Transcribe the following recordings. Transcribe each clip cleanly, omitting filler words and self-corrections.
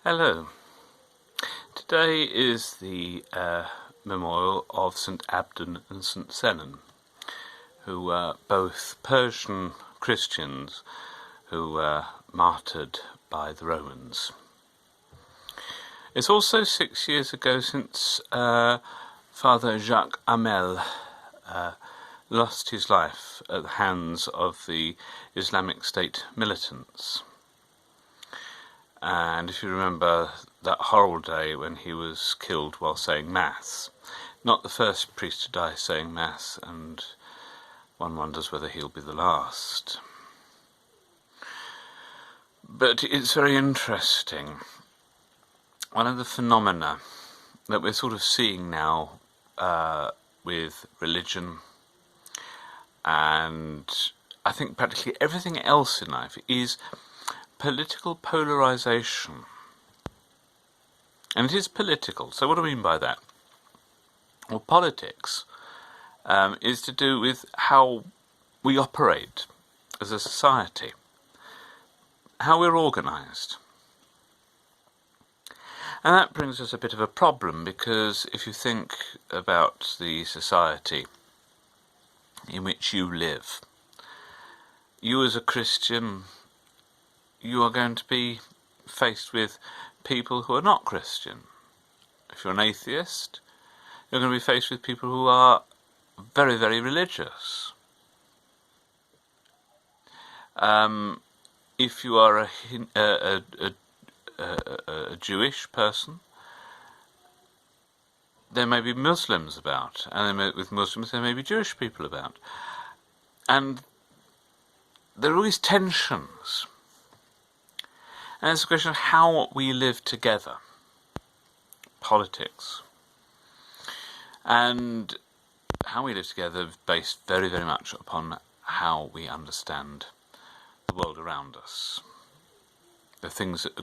Hello. Today is the memorial of St Abdon and St Senan, who were both Persian Christians who were martyred by the Romans. It's also 6 years ago since Father Jacques Hamel lost his life at the hands of the Islamic State militants. And if you remember that horrible day when he was killed while saying Mass, not the first priest to die saying Mass, and one wonders whether he'll be the last. But it's very interesting. One of the phenomena that we're sort of seeing now with religion, and I think practically everything else in life, is political polarization. And it is political. So what do I mean by that? Well, politics is to do with how we operate as a society, how we're organised. And that brings us a bit of a problem, because if you think about the society in which you live, you as a Christian, you are going to be faced with people who are not Christian. If you're an atheist, you're going to be faced with people who are very, very religious. If you are a Jewish person, there may be Muslims about, and with Muslims there may be Jewish people about. And there are always tensions. And it's a question of how we live together. Politics. And how we live together is based very, very much upon how we understand the world around us. The things that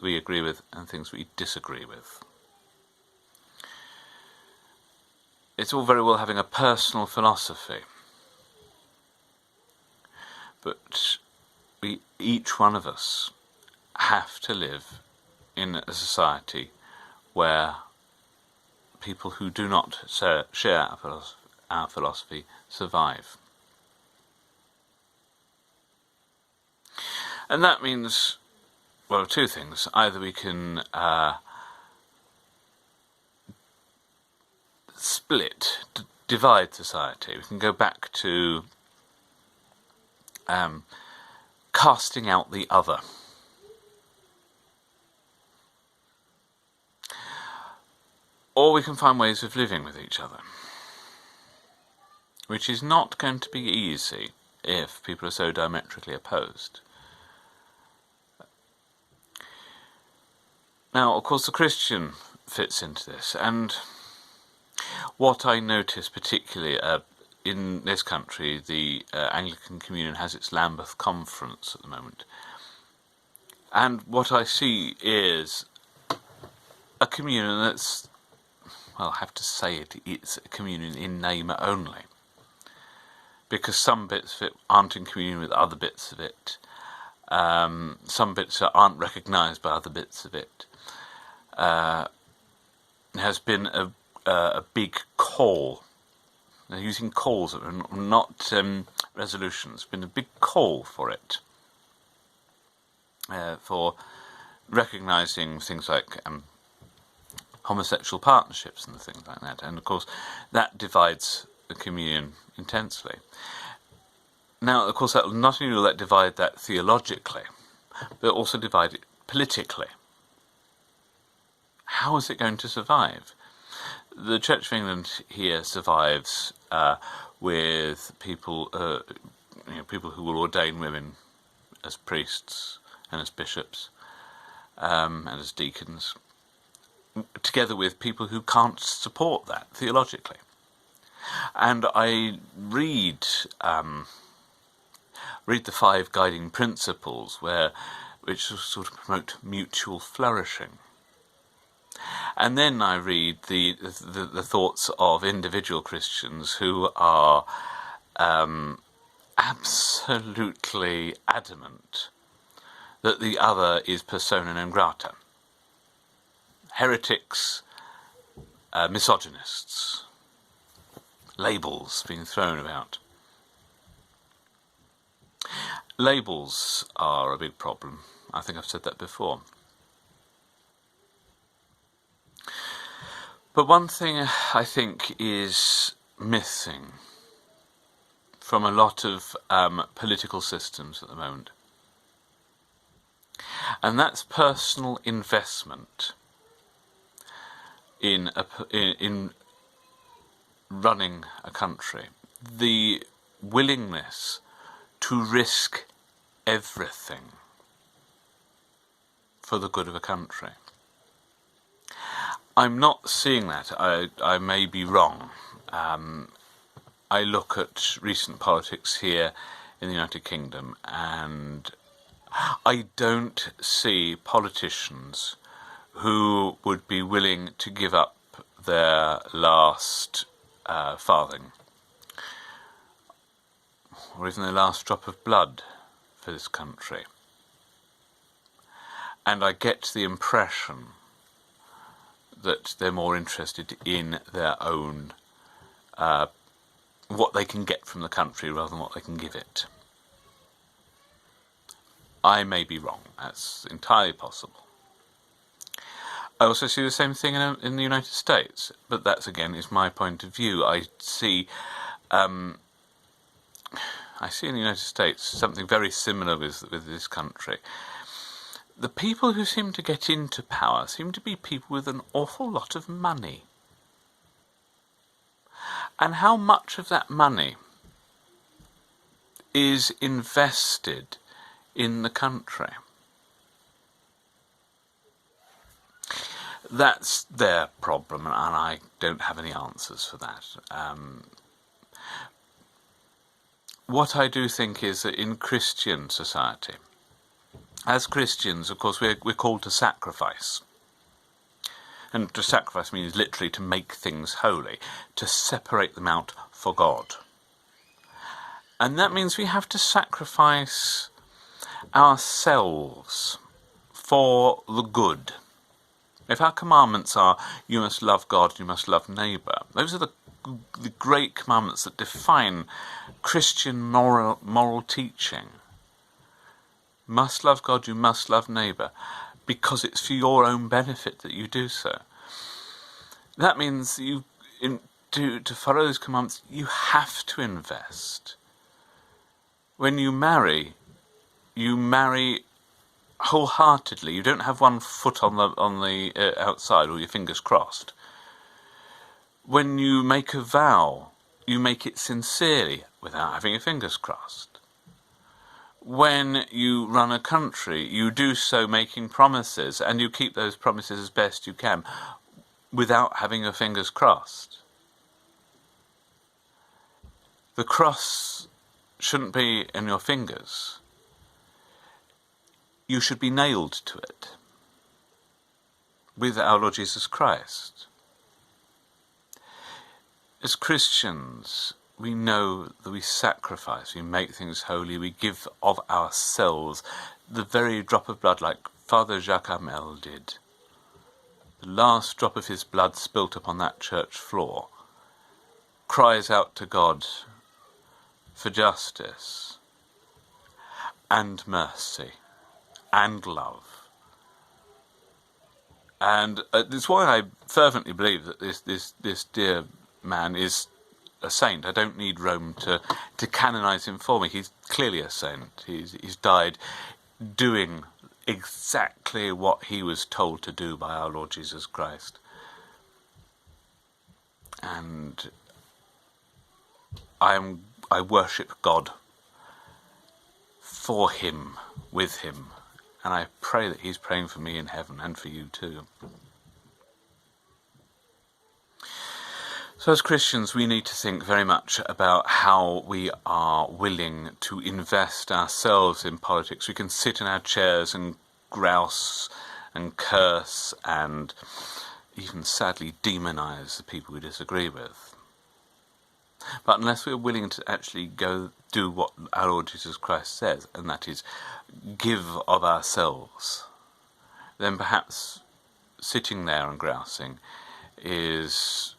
we agree with and things we disagree with. It's all very well having a personal philosophy, but each one of us have to live in a society where people who do not share our philosophy survive. And that means, well, two things. Either we can divide society. We can go back to casting out the other. Or we can find ways of living with each other, which is not going to be easy if people are so diametrically opposed. Now, of course, the Christian fits into this, and what I notice particularly in this country, the Anglican Communion has its Lambeth Conference at the moment, and what I see is a communion that's, well, I have to say it's a communion in name only, because some bits of it aren't in communion with other bits of it. Some bits aren't recognised by other bits of it. There has been a big call. They're using calls, not resolutions. Been a big call for it, for recognising things like homosexual partnerships and things like that. And of course, that divides the communion intensely. Now, of course, not only will that divide that theologically, but also divide it politically. How is it going to survive? The Church of England here survives with people, people who will ordain women as priests and as bishops and as deacons, together with people who can't support that theologically. And I read the 5 guiding principles which sort of promote mutual flourishing. And then I read the thoughts of individual Christians who are absolutely adamant that the other is persona non grata. heretics, misogynists, labels being thrown about. Labels are a big problem. I think I've said that before. But one thing I think is missing from a lot of political systems at the moment, and that's personal investment in running a country. The willingness to risk everything for the good of a country. I'm not seeing that. I may be wrong. I look at recent politics here in the United Kingdom, and I don't see politicians who would be willing to give up their last farthing, or even their last drop of blood for this country. And I get the impression that they're more interested in their own, what they can get from the country rather than what they can give it. I may be wrong. That's entirely possible. I also see the same thing in the United States, but that again is my point of view. I see in the United States something very similar with this country. The people who seem to get into power seem to be people with an awful lot of money. And how much of that money is invested in the country? That's their problem, and I don't have any answers for that. What I do think is that in Christian society, as Christians, of course, we're called to sacrifice. And to sacrifice means literally to make things holy, to separate them out for God. And that means we have to sacrifice ourselves for the good. If our commandments are, you must love God, you must love neighbour, those are the great commandments that define Christian moral teaching. Must love God, you must love neighbour, because it's for your own benefit that you do so. That means to follow those commandments, you have to invest. When you marry wholeheartedly. You don't have one foot on the outside or your fingers crossed. When you make a vow, you make it sincerely without having your fingers crossed. When you run a country, you do so making promises, and you keep those promises as best you can without having your fingers crossed. The cross shouldn't be in your fingers. You should be nailed to it with our Lord Jesus Christ. As Christians, we know that we sacrifice, we make things holy, we give of ourselves the very drop of blood like Father Jacques Hamel did. The last drop of his blood spilt upon that church floor cries out to God for justice and mercy and love. And it's why I fervently believe that this dear man is a saint. I don't need Rome to canonise him for me. He's clearly a saint. He's died doing exactly what he was told to do by our Lord Jesus Christ. And I worship God for him, with him, and I pray that he's praying for me in heaven and for you too. So as Christians, we need to think very much about how we are willing to invest ourselves in politics. We can sit in our chairs and grouse and curse and even sadly demonise the people we disagree with. But unless we're willing to actually go do what our Lord Jesus Christ says, and that is give of ourselves, then perhaps sitting there and grousing is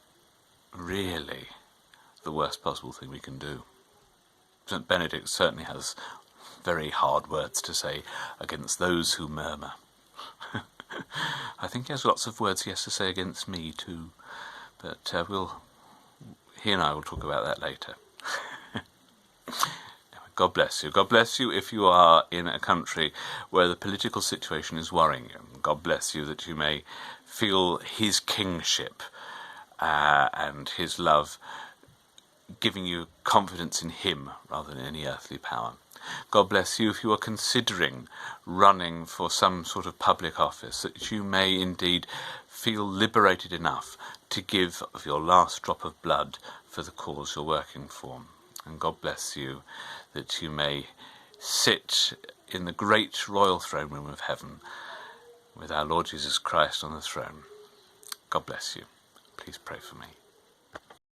really the worst possible thing we can do. St. Benedict certainly has very hard words to say against those who murmur. I think he has lots of words he has to say against me too, but he and I will talk about that later. God bless you. God bless you if you are in a country where the political situation is worrying you. God bless you that you may feel his kingship and his love giving you confidence in him rather than any earthly power. God bless you if you are considering running for some sort of public office, that you may indeed feel liberated enough to give of your last drop of blood for the cause you're working for. And God bless you that you may sit in the great royal throne room of heaven with our Lord Jesus Christ on the throne. God bless you. Please pray for me.